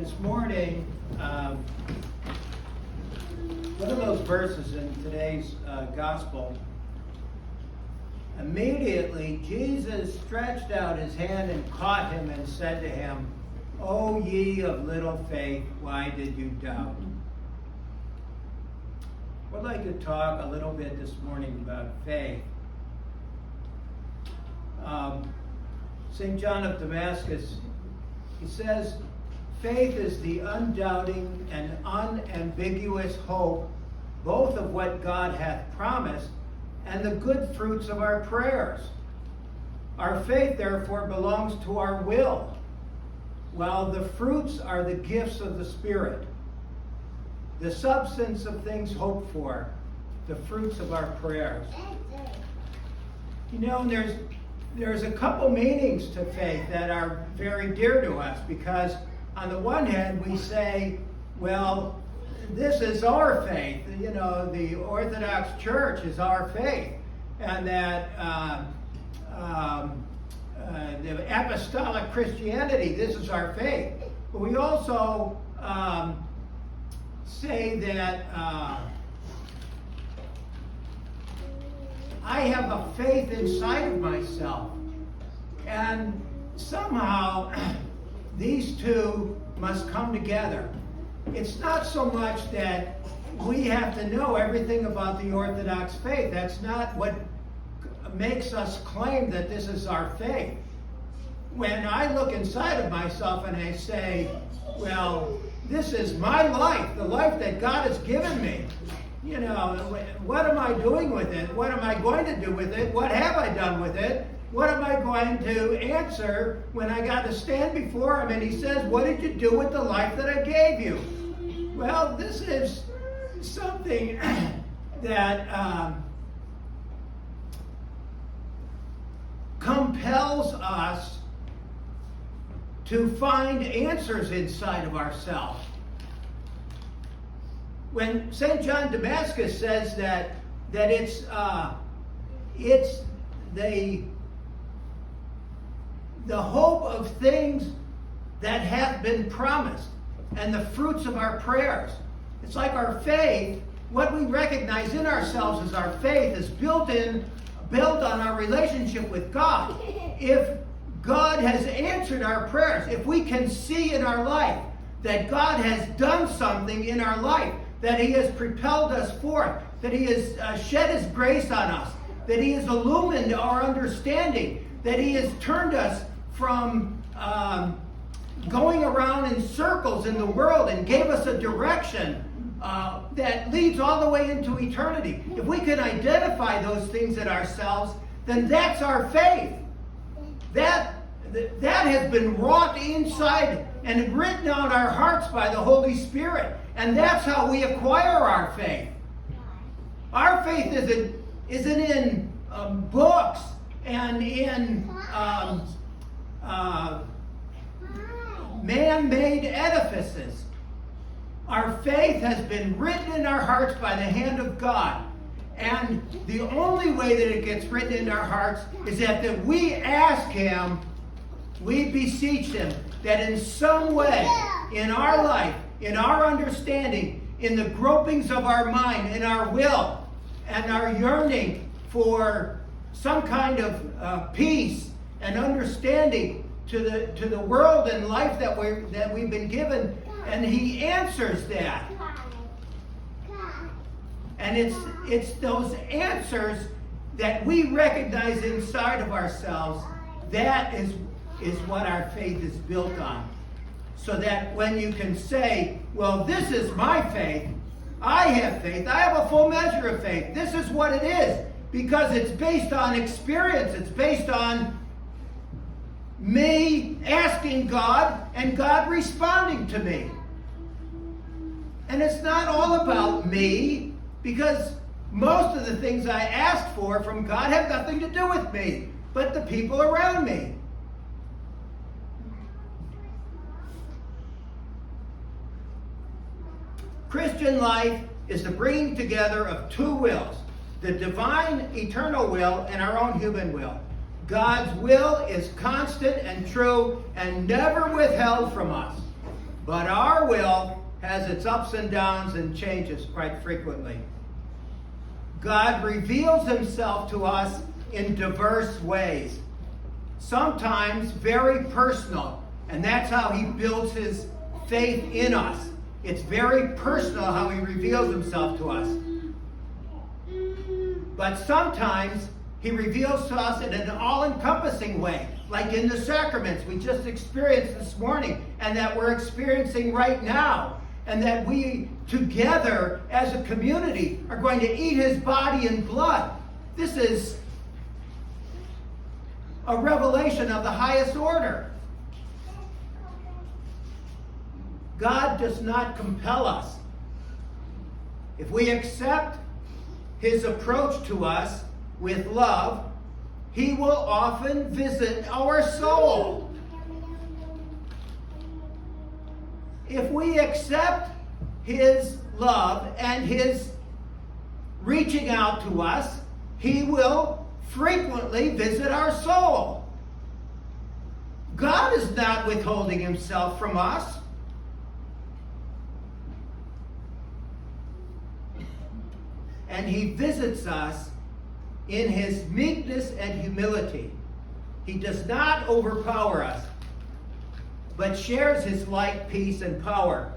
This morning, one of those verses in today's gospel, immediately Jesus stretched out his hand and caught him and said to him, "O ye of little faith, why did you doubt?" I'd like to talk a little bit this morning about faith. St. John of Damascus, he says, faith is the undoubting and unambiguous hope, both of what God hath promised and the good fruits of our prayers. Our faith, therefore, belongs to our will, while the fruits are the gifts of the Spirit, the substance of things hoped for, the fruits of our prayers. You know, there's a couple meanings to faith that are very dear to us, because on the one hand we say, well, this is our faith. You know, the Orthodox Church is our faith, and that the Apostolic Christianity, this is our faith. But we also say that I have a faith inside of myself, and somehow these two must come together. It's not so much that we have to know everything about the Orthodox faith. That's not what makes us claim that this is our faith. When I look inside of myself and I say, well, this is my life, the life that God has given me. You know, what am I doing with it? What am I going to do with it? What have I done with it? What am I going to answer when I got to stand before him and he says, what did you do with the life that I gave you? Well, this is something that compels us to find answers inside of ourselves. When St. John Damascus says that it's the hope of things that have been promised and the fruits of our prayers. It's like our faith, what we recognize in ourselves as our faith is built on our relationship with God. If God has answered our prayers, if we can see in our life that God has done something in our life, that he has propelled us forth, that he has shed his grace on us, that he has illumined our understanding, that he has turned us from going around in circles in the world and gave us a direction that leads all the way into eternity. If we can identify those things in ourselves, then that's our faith. That has been wrought inside and written on our hearts by the Holy Spirit. And that's how we acquire our faith. Our faith isn't in books and in man-made edifices. Our faith has been written in our hearts by the hand of God. And the only way that it gets written in our hearts is that we ask him, we beseech him, that in some way in our life, in our understanding, in the gropings of our mind, in our will, and our yearning for some kind of peace and understanding to the world and life that we've been given, and he answers that. And it's those answers that we recognize inside of ourselves, that is what our faith is built on. So that when you can say, well, this is my faith, I have faith, I have a full measure of faith, this is what it is, because it's based on experience, it's based on me asking God and God responding to me. And it's not all about me, because most of the things I ask for from God have nothing to do with me, but the people around me. Christian life is the bringing together of two wills, the divine eternal will and our own human will. God's will is constant and true and never withheld from us. But our will has its ups and downs and changes quite frequently. God reveals himself to us in diverse ways, sometimes very personal, and that's how he builds his faith in us. It's very personal how he reveals himself to us. But sometimes he reveals to us in an all-encompassing way, like in the sacraments we just experienced this morning and that we're experiencing right now, and that we together as a community are going to eat his body and blood. This is a revelation of the highest order. God does not compel us. If we accept his approach to us with love, he will often visit our soul. If we accept his love and his reaching out to us, he will frequently visit our soul. God is not withholding himself from us. And he visits us in his meekness and humility. He does not overpower us, but shares his light, peace, and power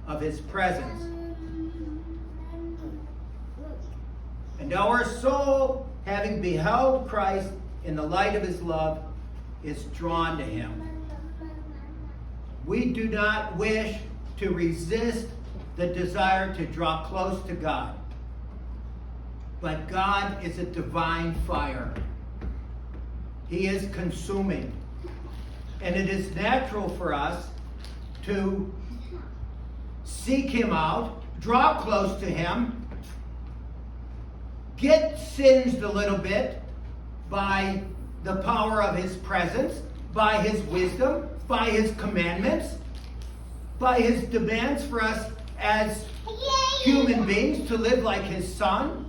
of his presence. And our soul, having beheld Christ in the light of his love, is drawn to him. We do not wish to resist the desire to draw close to God. But God is a divine fire. He is consuming. And it is natural for us to seek him out, draw close to him, get singed a little bit by the power of his presence, by his wisdom, by his commandments, by his demands for us as human beings to live like his son.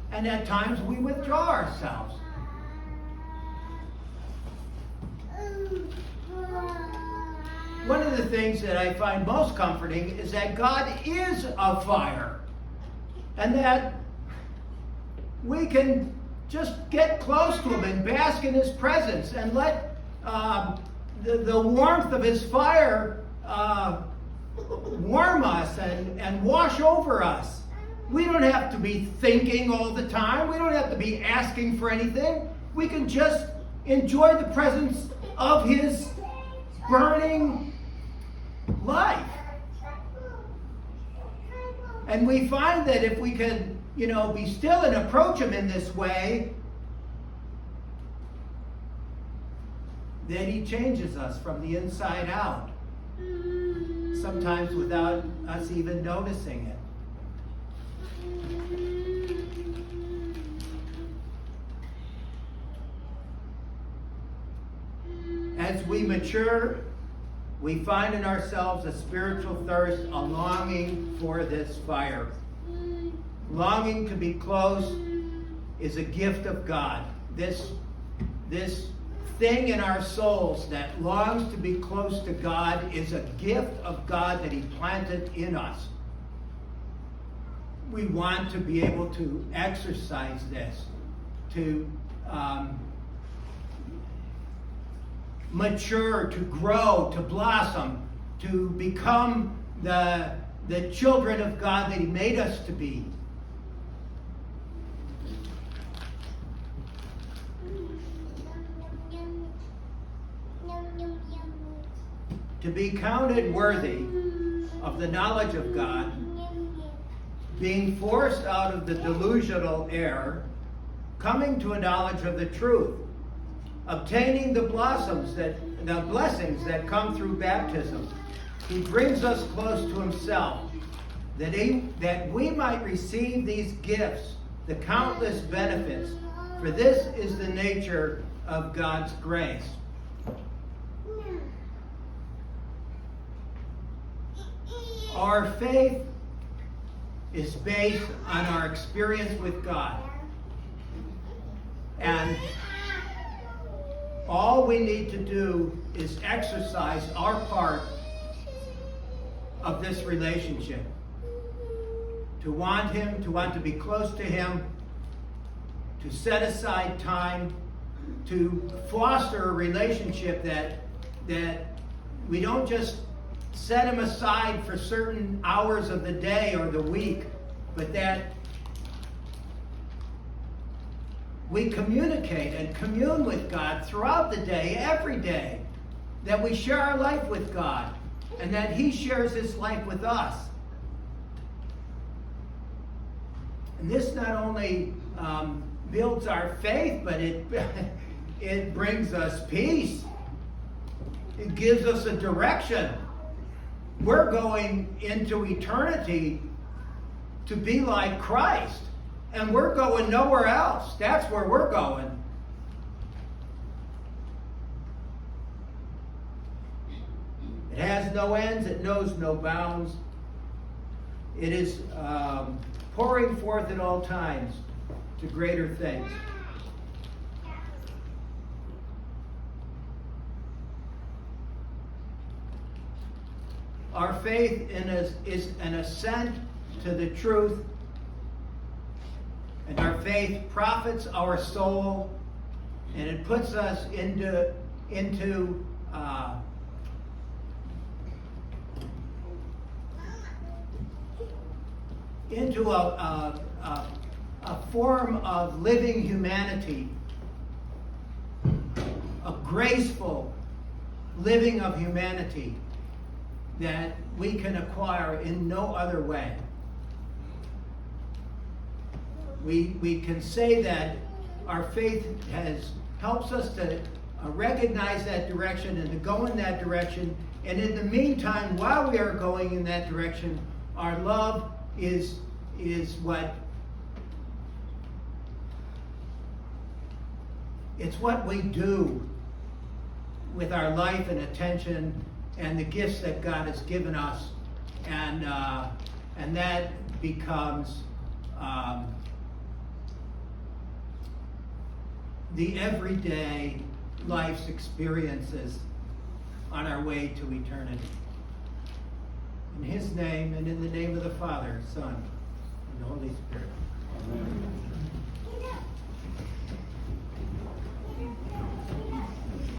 And at times we withdraw ourselves. One of the things that I find most comforting is that God is a fire, and that we can just get close to him and bask in his presence and let the warmth of his fire warm us and wash over us. We don't have to be thinking all the time. We don't have to be asking for anything. We can just enjoy the presence of his burning life. And we find that if we can, be still and approach him in this way, then he changes us from the inside out. Sometimes without us even noticing it. As we mature, we find in ourselves a spiritual thirst, a longing for this fire. Longing to be close is a gift of God. This thing in our souls that longs to be close to God is a gift of God that he planted in us. We want to be able to exercise this, to mature, to grow, to blossom, to become the children of God that he made us to be. To be counted worthy of the knowledge of God, being forced out of the delusional error, coming to a knowledge of the truth, obtaining the blessings that come through baptism. He brings us close to himself, that we might receive these gifts, the countless benefits, for this is the nature of God's grace. Our faith is based on our experience with God. And All we need to do is exercise our part of this relationship. To want Him, to want to be close to Him, to set aside time, to foster a relationship that we don't just set Him aside for certain hours of the day or the week, but that we communicate and commune with God throughout the day, every day, that we share our life with God, and that He shares His life with us. And this not only builds our faith, but it brings us peace. It gives us a direction. We're going into eternity to be like Christ. And we're going nowhere else. That's where we're going. It has no ends. It knows no bounds. It is pouring forth at all times to greater things. Our faith is an assent to the truth, and our faith profits our soul, and it puts us into a form of living humanity, a graceful living of humanity that we can acquire in no other way. We can say that our faith helps us to recognize that direction and to go in that direction. And in the meantime, while we are going in that direction, our love is what we do with our life and attention and the gifts that God has given us, and that becomes the everyday life's experiences on our way to eternity. In His name, and in the name of the Father, Son, and the Holy Spirit. Amen.